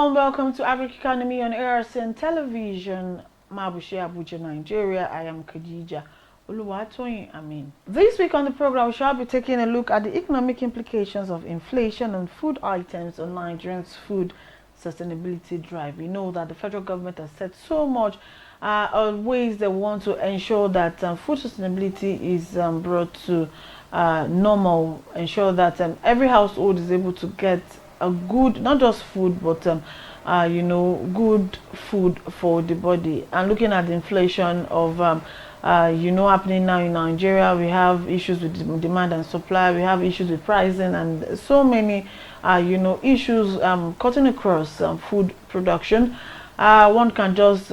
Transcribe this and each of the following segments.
warm welcome to Agric Economy on ARCN Television, Mabushi, Abuja, Nigeria. I am Khadija Oluwatoyin Amin. This week on the program, we shall be taking a look at the economic implications of inflation on food items on Nigerians' food sustainability drive. We know that the federal government has said so much on ways they want to ensure that food sustainability is brought to normal, ensure that every household is able to get a good, not just food, but good food for the body. And looking at the inflation of happening now in Nigeria, we have issues with demand and supply, we have issues with pricing, and so many issues cutting across food production. One can just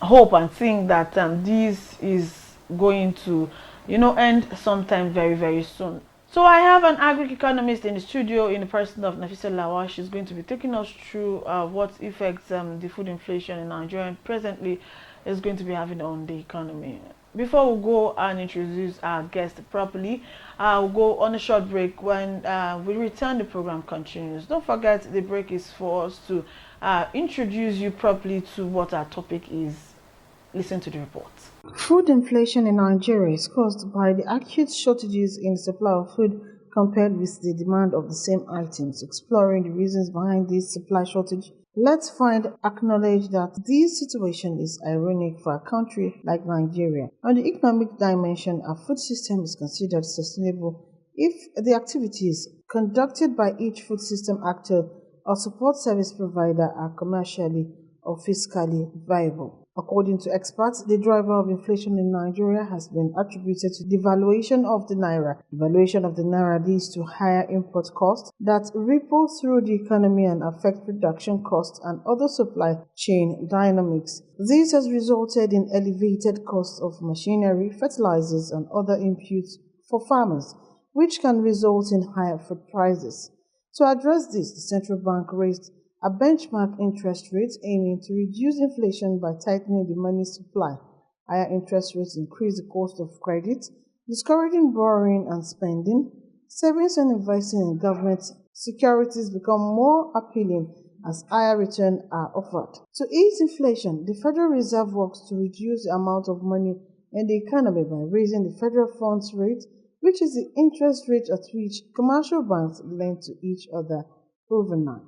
hope and think that this is going to end sometime very, very soon. So I have an agric economist in the studio in the person of Nafisa Lawal. She's going to be taking us through what effects the food inflation in Nigeria presently is going to be having on the economy. Before we go and introduce our guest properly, we'll go on a short break. When we return, the program continues. Don't forget, the break is for us to introduce you properly to what our topic is. Listen to the report. Food inflation in Nigeria is caused by the acute shortages in the supply of food compared with the demand of the same items. Exploring the reasons behind this supply shortage, let's acknowledge that this situation is ironic for a country like Nigeria. On the economic dimension, our food system is considered sustainable if the activities conducted by each food system actor or support service provider are commercially or fiscally viable. According to experts, the driver of inflation in Nigeria has been attributed to devaluation of the naira. Devaluation of the naira leads to higher import costs that ripple through the economy and affect production costs and other supply chain dynamics. This has resulted in elevated costs of machinery, fertilizers, and other inputs for farmers, which can result in higher food prices. To address this, the central bank raised a benchmark interest rate aiming to reduce inflation by tightening the money supply. Higher interest rates increase the cost of credit, discouraging borrowing and spending. Savings and investing in government securities become more appealing as higher returns are offered. To ease inflation, the Federal Reserve works to reduce the amount of money in the economy by raising the federal funds rate, which is the interest rate at which commercial banks lend to each other overnight.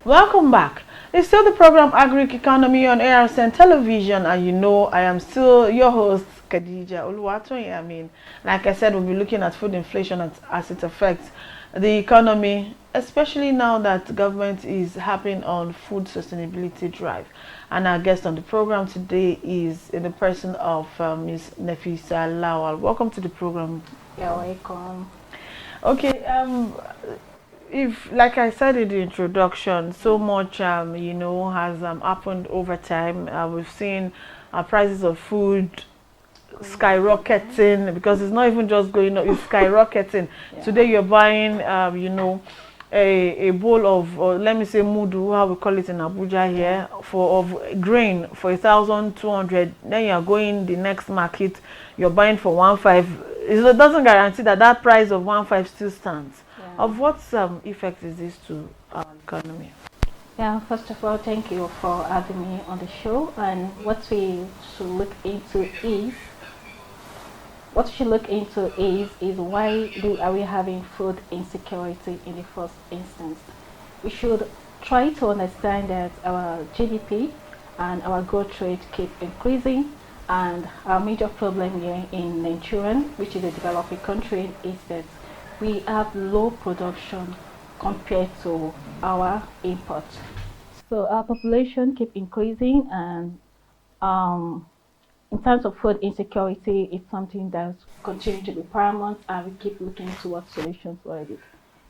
Welcome back. It's still the program Agric Economy on ARCN Television, and I am still your host, Khadija Oluwatoyin Amin. Like I said, we'll be looking at food inflation as it affects the economy, especially now that government is happening on food sustainability drive. And our guest on the program today is in the person of Ms. Nafisa Lawal. Welcome to the program. You're welcome. Okay. If, like I said in the introduction, so much has happened over time. We've seen prices of food skyrocketing, because it's not even just going up, it's skyrocketing. Yeah. Today you're buying a bowl of, or let me say mudu, how we call it in Abuja here, of grain for 1,200. Then you're going the next market, you're buying for 1,500. It doesn't guarantee that price of 1,500 still stands. Of what effect is this to our economy? Yeah, first of all, thank you for having me on the show. And what we should look into is why are we having food insecurity in the first instance? We should try to understand that our GDP and our growth rate keep increasing, and our major problem here in Nigeria, which is a developing country, is that we have low production compared to our imports. So our population keep increasing, and in terms of food insecurity, it's something that's continuing to be paramount, and we keep looking towards solutions for it.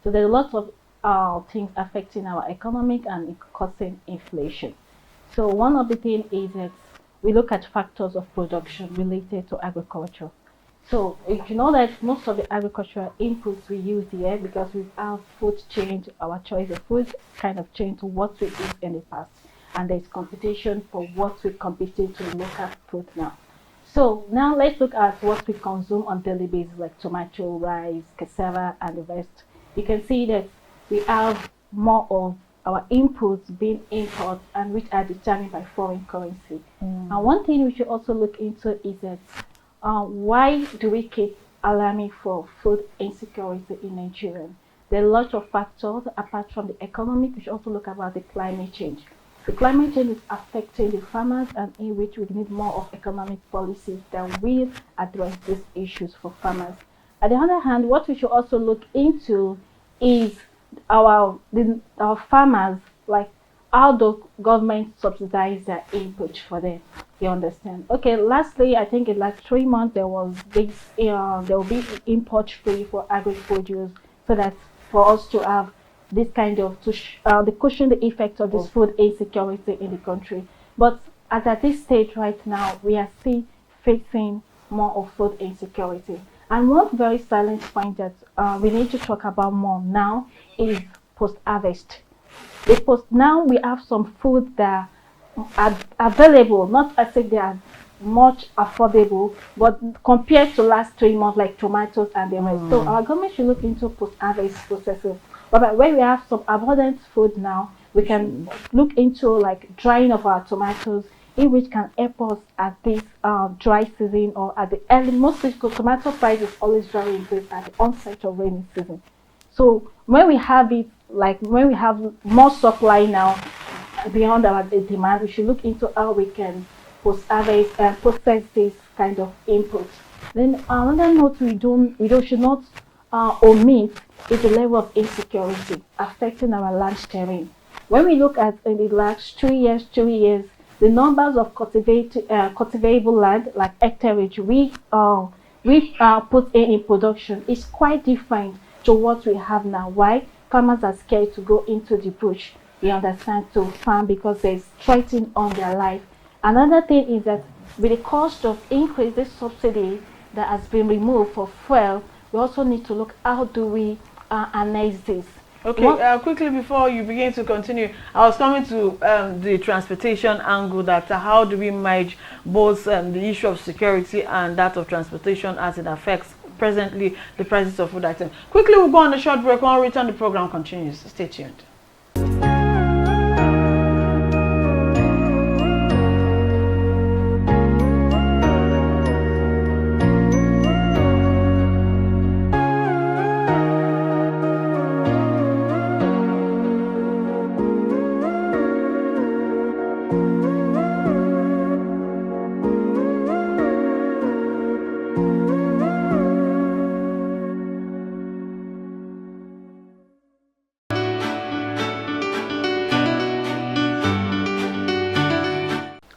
So there are lots of things affecting our economic and causing inflation. So one of the things is that we look at factors of production related to agriculture. So you know that most of the agricultural inputs we use here, because we have food change, our choice of food kind of change to what we eat in the past, and there's competition for what we competed to local food now. So now let's look at what we consume on daily basis, like tomato, rice, cassava, and the rest. You can see that we have more of our inputs being imports and which are determined by foreign currency. And one thing we should also look into is that why do we keep alarming for food insecurity in Nigeria? There are lots of factors apart from the economic. We should also look about the climate change. The climate change is affecting the farmers, and in which we need more of economic policies that will address these issues for farmers. On the other hand, what we should also look into is our farmers, like how the government subsidize their input for them. You understand? Okay. Lastly, I think in like 3 months there was this. There will be import free for agri produce, so that for us to have this kind of to cushion the effect of this food insecurity in the country. But at this stage right now, we are still facing more of food insecurity. And one very silent point that we need to talk about more now is post-harvest. Because now we have some food that are available, not as if they are much affordable, but compared to last 3 months, like tomatoes and the rest. So our government should look into post-harvest processes. But when we have some abundant food now, we can look into like drying of our tomatoes, in which can help us at this dry season or at the early. Mostly because tomato price is always very increased at the onset of rainy season. So when we have it, like when we have more supply now beyond our demand, we should look into how we can post-harvest and process this kind of input. Then another note we should not omit is the level of insecurity affecting our land terrain. When we look at in the last 2 years, the numbers of cultivable land, like hectareage, we put in production is quite different to what we have now. Why? Farmers are scared to go into the bush, you understand, to farm because there's threatening on their life. Another thing is that with the cost of increase, this subsidy that has been removed for fuel, we also need to look how do we annex this. Okay, quickly before you begin to continue, I was coming to the transportation angle, that how do we merge both the issue of security and that of transportation as it affects presently the prices of food items. Quickly, we'll go on a short break. When we return, the program continues. Stay tuned.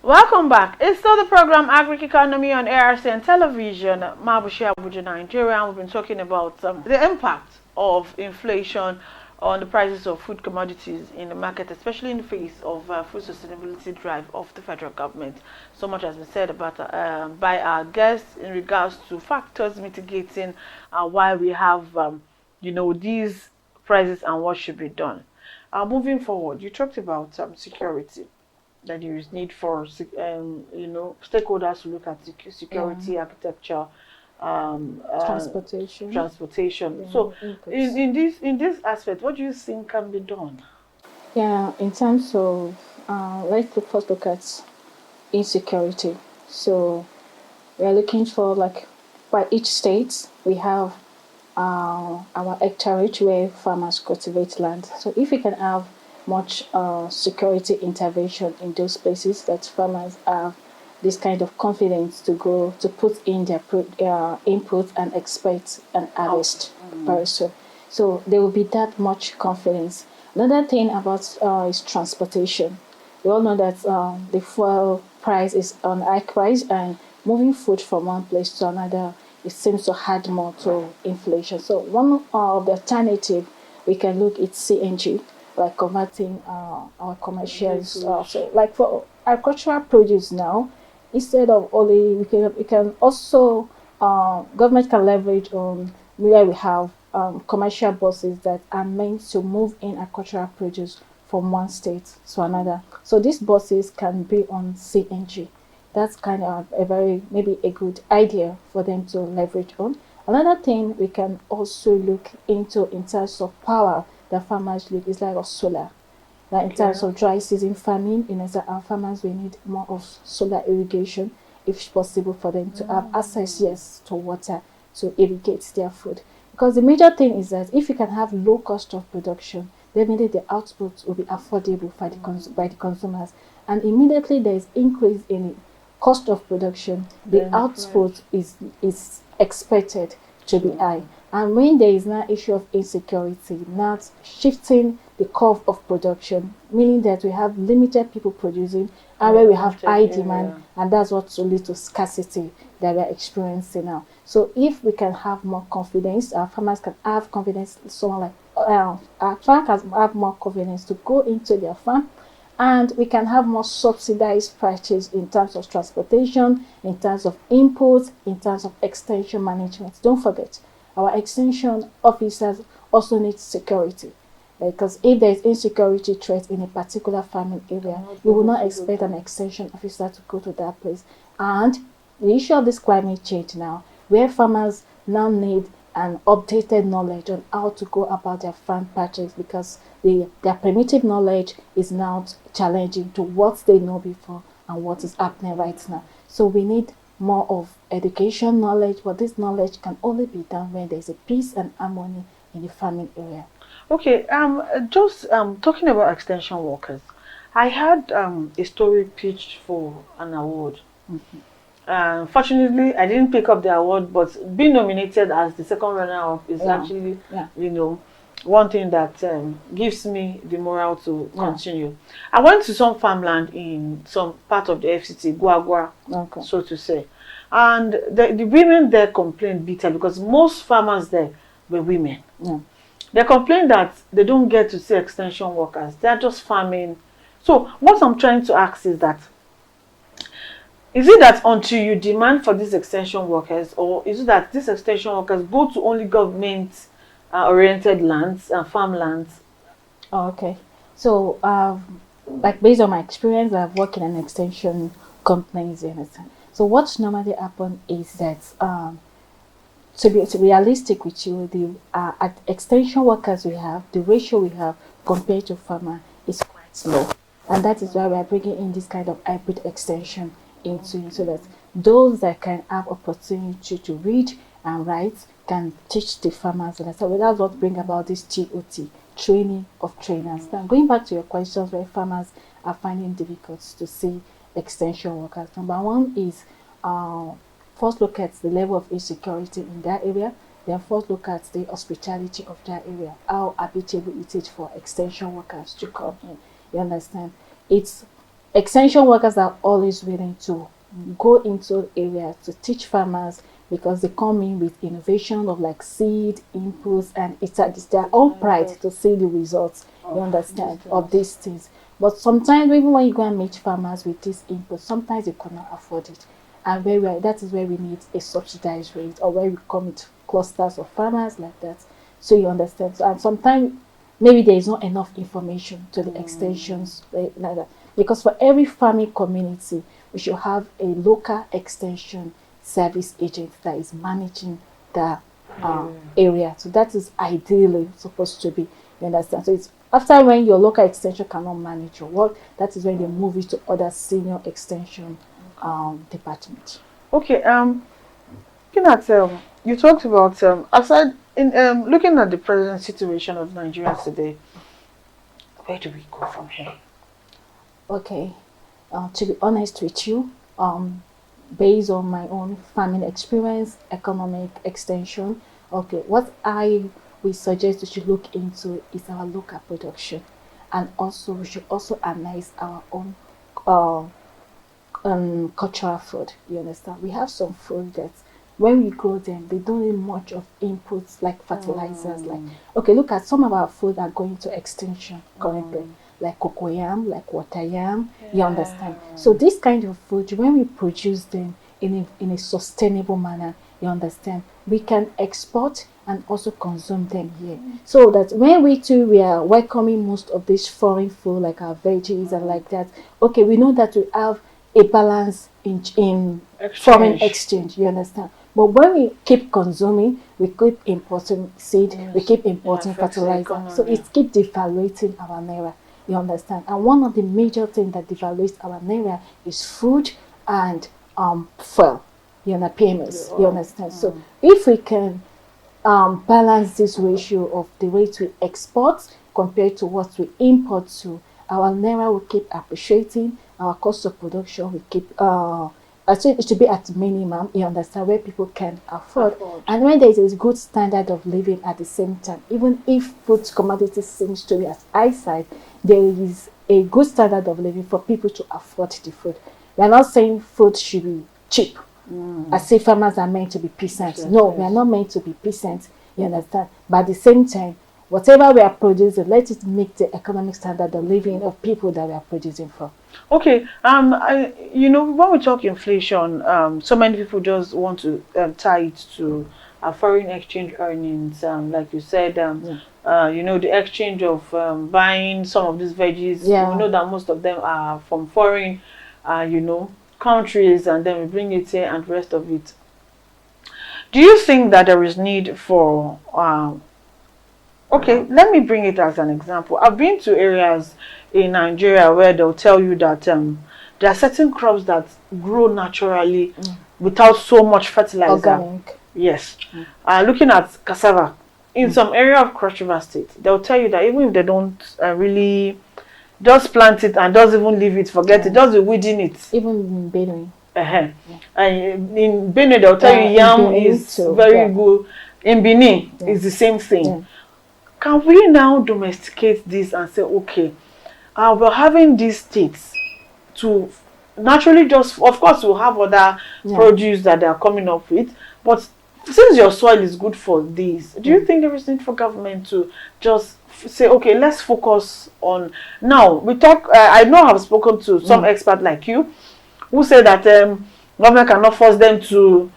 Welcome back. It's still the program Agric Economy on ARCN television, Mabushi Abuja, Nigeria. And we've been talking about the impact of inflation on the prices of food commodities in the market, especially in the face of food sustainability drive of the federal government. So much has been said about by our guests in regards to factors mitigating why we have, these prices and what should be done. Moving forward, you talked about security, that there is need for stakeholders to look at security, architecture, Transportation. Yeah. So in this aspect, what do you think can be done? Yeah, in terms of first look at insecurity. So we are looking for, like, by each state we have our hectareage where farmers cultivate land. So if we can have much security intervention in those places, that farmers have this kind of confidence to go to put in their input and expect an harvest very soon. So there will be that much confidence. Another thing about is transportation. We all know that the fuel price is on high price, and moving food from one place to another, it seems to add more to inflation. So one of the alternative we can look at CNG, like converting our commercials. So like for agricultural produce now, instead of only we can also government can leverage on where we have commercial buses that are meant to move in agricultural produce from one state to another. So these buses can be on CNG. That's kind of a very, maybe a good idea for them to leverage on. Another thing we can also look into in terms of power that farmers look is like of solar. Like in terms of dry season farming, our farmers will need more of solar irrigation if it's possible for them to have access, yes, to water to irrigate their food. Because the major thing is that if you can have low cost of production, definitely the output will be affordable for by the consumers. And immediately there is increase in cost of production, the output is expected to be high. And when there is now issue of insecurity, not shifting the curve of production, meaning that we have limited people producing and where we have high demand, and that's what will lead to scarcity that we are experiencing now. So if we can have more confidence, our farmers can have confidence, someone like our farmers can have more confidence to go into their farm, and we can have more subsidized prices in terms of transportation, in terms of inputs, in terms of extension management. Don't forget, our extension officers also need security, because if there is insecurity threat in a particular farming area, you will not expect an extension officer to go to that place. And the issue of this climate change now, where farmers now need an updated knowledge on how to go about their farm patches, because their primitive knowledge is now challenging to what they know before and what is happening right now. So we need more of education knowledge, but this knowledge can only be done when there's a peace and harmony in the farming area. Okay, just talking about extension workers, I had a story pitched for an award. Fortunately, I didn't pick up the award, but being nominated as the second runner-up is actually, one thing that gives me the morale to continue. I went to some farmland in some part of the FCT, Guagua, so to say, and the women there complained bitter because most farmers there were women. They complain that they don't get to see extension workers. They are just farming. So what I'm trying to ask is that, is it that until you demand for these extension workers, or is it that these extension workers go to only government oriented lands and farmlands? Okay. So like based on my experience, I've worked in an extension companies, you understand. So what normally happens is that to be realistic with you, the at extension workers we have, the ratio we have compared to farmer is quite low, and that is why we are bringing in this kind of hybrid extension into so that those that can have opportunity to read and write can teach the farmers. So that's what bring about this TOT, training of trainers. Now going back to your questions, where farmers are finding difficult to see extension workers. Number one is first look at the level of insecurity in that area, then first look at the hospitality of that area, how habitable it is for extension workers to come in. You understand? It's extension workers are always willing to go into areas to teach farmers, because they come in with innovation of like seed, inputs, and it's their own pride to see the results, you understand, of these things. But sometimes even when you go and meet farmers with this input, sometimes they could not afford it. And that is where we need a subsidized rate, or where we come with clusters of farmers like that, so you understand. So, and sometimes maybe there is not enough information to the extensions like that, because for every farming community we should have a local extension service agent that is managing the area. So that is ideally supposed to be, you understand. So it's after when your local extension cannot manage your work, that is when they move it to other senior extension department. Okay, looking at you talked about aside in looking at the present situation of Nigeria today, where do we go from here? Okay, to be honest with you, based on my own farming experience, economic extension, okay, what I would suggest we should look into is our local production, and also we should also analyze our own cultural food. You understand? We have some food that when we grow them, they don't need much of inputs like fertilizers. Like, okay, look at some of our food are going to extinction currently, like cocoyam, like water yam. You understand? So this kind of food, when we produce them in a sustainable manner, you understand, we can export and also consume them here. So that when we are welcoming most of this foreign food, like our veggies and like that, okay, we know that we have a balance in foreign Exchange. exchange, you understand? But when we keep consuming, we keep importing seed, we Yes. keep It importing affects the fertilizer. So economy. it keeps devaluating our naira, you understand? And one of the major things that devaluates our naira is food and fuel, you know, payments, you understand? So if we can balance this ratio of the rate we export compared to what we import to, our naira will keep appreciating, our cost of production will keep I think it should be at minimum, you understand, where people can afford. And when there is a good standard of living at the same time, even if food commodities seems to be at high side, there is a good standard of living for people to afford the food. We are not saying food should be cheap, as if farmers are meant to be peasants. Yes, No, we are not meant to be peasants, you understand? But at the same time, whatever we are producing, let it meet the economic standard of living of people that we are producing for. Okay, when we talk inflation, so many people just want to tie it to foreign exchange earnings. Like you said, the exchange of buying some of these veggies. Yeah. We know that most of them are from foreign, countries, and then we bring it here and the rest of it. Do you think that there is need for okay, let me bring it as an example. I've been to areas in Nigeria where they'll tell you that there are certain crops that grow naturally without so much fertilizer. Organic. Yes. Looking at cassava, in some area of Cross River State, they'll tell you that even if they don't really just plant it and just even leave it, forget it, just be weeding it. Even in Benue. And in Benin, they'll tell you in yam Benin is too, very good. In Benin, it's the same thing. Yeah. Can we now domesticate this and say, okay, we're having these states to naturally just, of course, we'll have other produce that they are coming up with, but since your soil is good for this, do you think there is need for government to just say, okay, let's focus on, now, we talk, I know I've spoken to some expert like you, who say that government cannot force them to,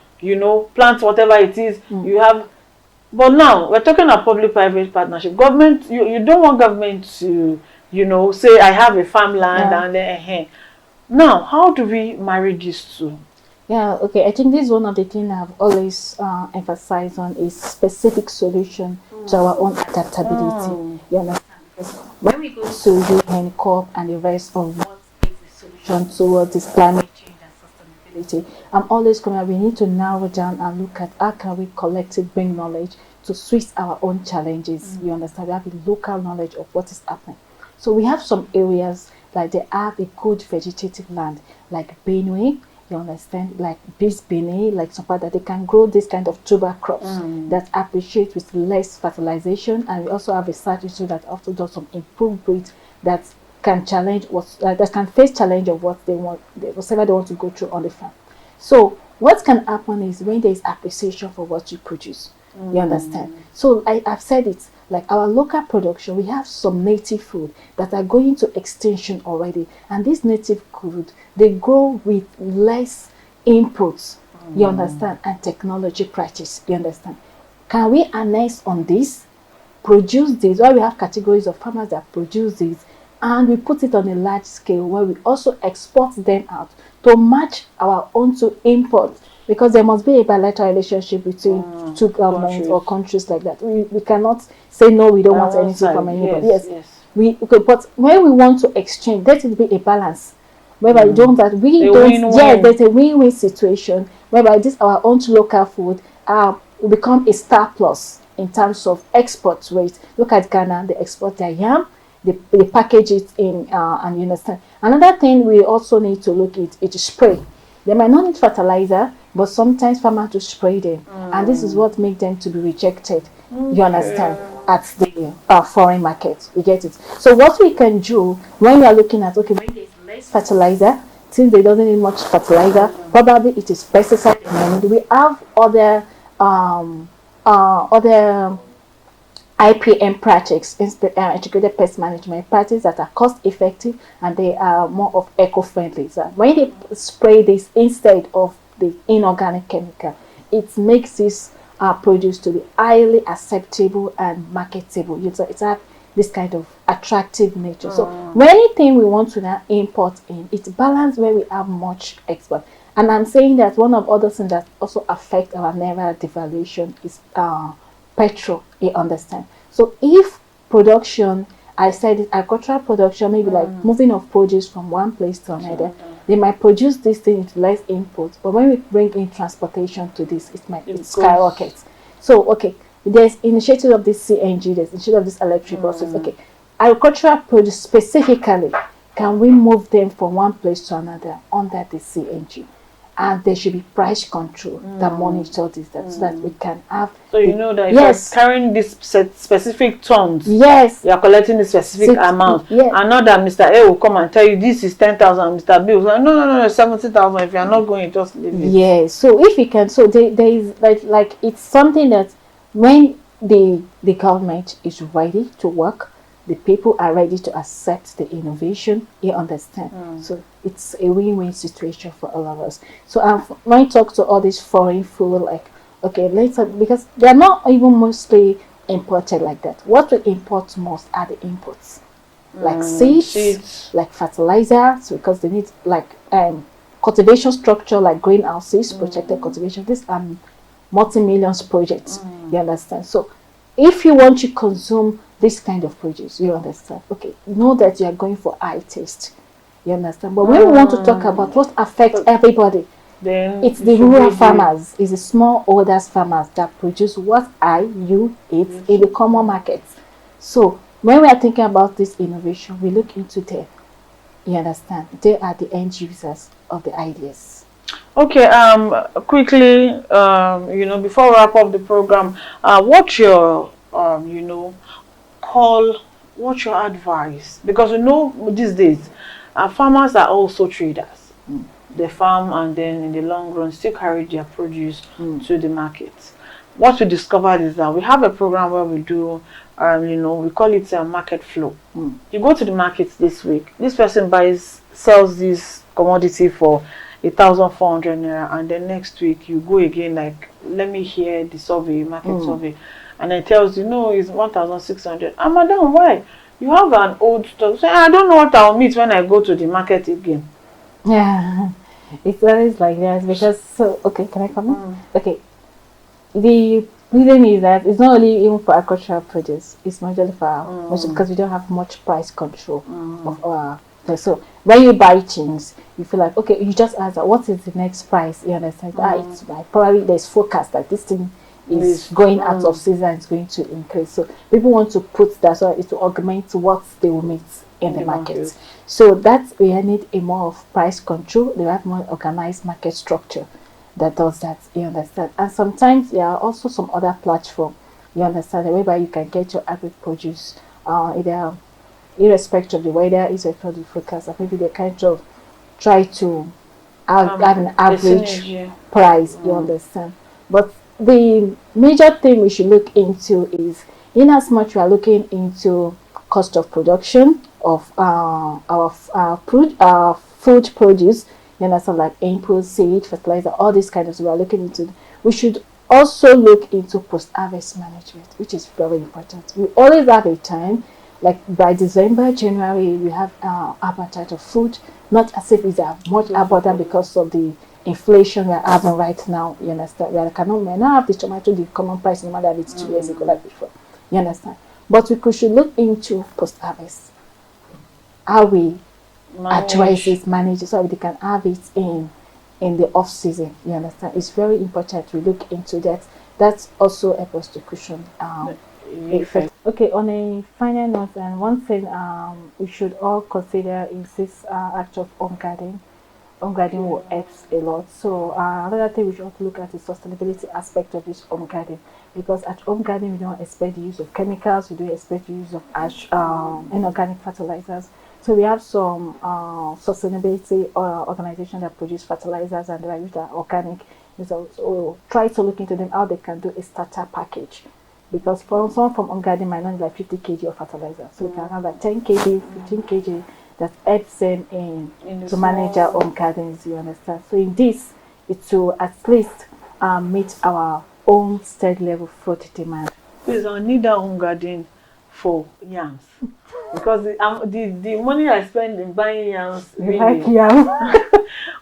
plant whatever it is, you have. But now we're talking about public-private partnership. Government, you don't want government to, say I have a farmland and then now how do we marry these two? Yeah, okay. I think this is one of the things I've always emphasized on is specific solution to our own adaptability. You understand? Because when we go to UN COP and the rest of what is the solution towards this climate change and sustainability, I'm always coming. We need to narrow down and look at how can we collectively bring knowledge to switch our own challenges. You understand? We have the local knowledge of what is happening. So we have some areas like they have a good vegetative land, like Benue. You understand, like this Benin, like some part that they can grow this kind of tuber crops that appreciate with less fertilization, and we also have a research institute that also does some improved breeds that can challenge what that can face challenge of what they want, whatever they want to go through on the farm. So what can happen is when there is appreciation for what you produce, you understand. So I've said it, like our local production, we have some native food that are going to extinction already, and this native food, they grow with less inputs, you understand, and technology practice, you understand. Can we harness on this, produce this, where we have categories of farmers that produce this, and we put it on a large scale where we also export them out to match our own to import, because there must be a bilateral relationship between two governments or countries like that. We cannot say no, we don't want anything from anybody. Yes. But when we want to exchange, there should be a balance whereby we don't that we don't there's a win-win situation whereby this our own local food will become a star plus in terms of export rate. Look at Ghana, they export their yam, they package it in and you understand. Another thing we also need to look at it is spray. They might not need fertilizer, but sometimes farmers to spray them, and this is what makes them to be rejected. You understand, at the foreign market. You get it. So what we can do when we are looking at, okay, when there's less fertilizer, since they doesn't need much fertilizer, probably it is pesticide. And we have other IPM practices, integrated pest management practices that are cost effective and they are more of eco-friendly. So when they spray this instead of the inorganic chemical, it makes this produce to be highly acceptable and marketable. It's this kind of attractive nature. So when anything we want to now import in, it's balanced where we have much export. And I'm saying that one of other things that also affect our naira devaluation is petrol. You understand? So if production, I said it, agricultural production, maybe like moving of produce from one place to another, they might produce this thing into less input, but when we bring in transportation to this, it skyrockets. So okay, there's initiative of this CNG, there's initiative of this electric buses. Okay, agricultural produce specifically, can we move them from one place to another under the CNG? And there should be price control that monitor this, so that we can have. So you know that if you're carrying this specific tons, yes, you are collecting the specific amount, and not that Mr. A will come and tell you this is 10,000, Mr. B will say no 70,000. If you are not going, just leave it. Yes. So if you can, so there is like it's something that when the government is ready to work, the people are ready to accept the innovation. You understand? So it's a win-win situation for all of us. So when I talk to all these foreign food, like, okay, later, because they're not even mostly imported like that. What we import most are the imports, like seeds, like fertilizers, because they need like cultivation structure, like greenhouses, protected cultivation. These are multi-millions projects. You understand? So if you want to consume this kind of produce, you understand, okay, know that you are going for high taste. You understand? But when we want to talk about what affects everybody, then it's the rural farmers, it's the small holders farmers that produce what you eat in the common markets. So when we are thinking about this innovation, we look into them. You understand? They are the end users of the ideas. Okay, quickly, you know, before we wrap up the program, what's your, you know, what's your advice? Because we know these days, farmers are also traders. They farm and then in the long run still carry their produce to the markets. What we discovered is that we have a program where we do, you know, we call it market flow. You go to the markets this week, this person sells this commodity for 1,400 naira, and then next week you go again, like, let me hear the survey, market survey, and it tells you, no, it's 1,600. Ah, madam, why? You have an old stock. So I don't know what I'll meet when I go to the market again. Yeah, it's always like that because, so, okay, can I comment? Okay, the reason is that it's not only even for agricultural produce, it's majorly for because we don't have much price control of our. So when you buy things, you feel like, okay, you just ask, what is the next price? You understand? It's like probably there's forecast that this thing is going out of season, it's going to increase. So people want to put that so it will augment what they will meet in the market. So that's we need a more of price control. They have more organized market structure that does that. You understand? And sometimes there are also some other platform. You understand, whereby you can get your agri produce either irrespective of the weather, irrespective of the forecast, and maybe they kind of try to have an average price. You understand? But the major thing we should look into is, in as much we are looking into cost of production of our food produce, you understand, like input, seed, fertilizer, all these kind of things we are looking into. We should also look into post-harvest management, which is very important. We always have a time, like by December, January, we have appetite of food, not as if it's much abundant because of the inflation we're having right now. You understand? We not have the tomato, the common price, no matter if it's 2 years ago, like before. You understand? But we should look into post-harvest, how we address it, manage it, so they can have it in the off season. You understand? It's very important we look into that. That's also helps us to cushion effect. Okay, on a final note, and one thing we should all consider is this act of home garden. Home garden will help a lot. So another thing we should also look at is sustainability aspect of this home garden, because at home garden we don't expect the use of chemicals, we don't expect the use of inorganic fertilizers. So we have some sustainability organization that produce fertilizers and they use that organic. So try to look into them, how they can do a starter package. Because for someone from home garden might not need like 50 kg of fertilizer. So we can have like 10 kg, 15 kg that helps them to manage our home gardens, you understand. So in this, it will at least meet our own steady level food demand. Please, I need that home garden for yams. Because the money I spend in buying yams We really. like yam.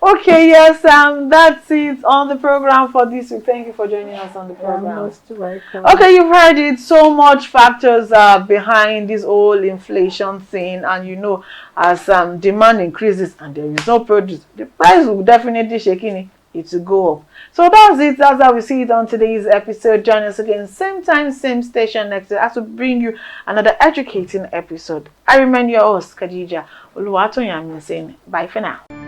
Okay, yes, that's it on the program for this week. Thank you for joining us on the You're program. most welcome. Okay, you've heard it. So much factors are behind this whole inflation thing, and as demand increases and there is no produce, the price will definitely it will go up. So that's it. That's how we see it on today's episode. Join us again, same time, same station next week as we bring you another educating episode. I remain your host, Khadija Oluwatoyin, saying bye for now.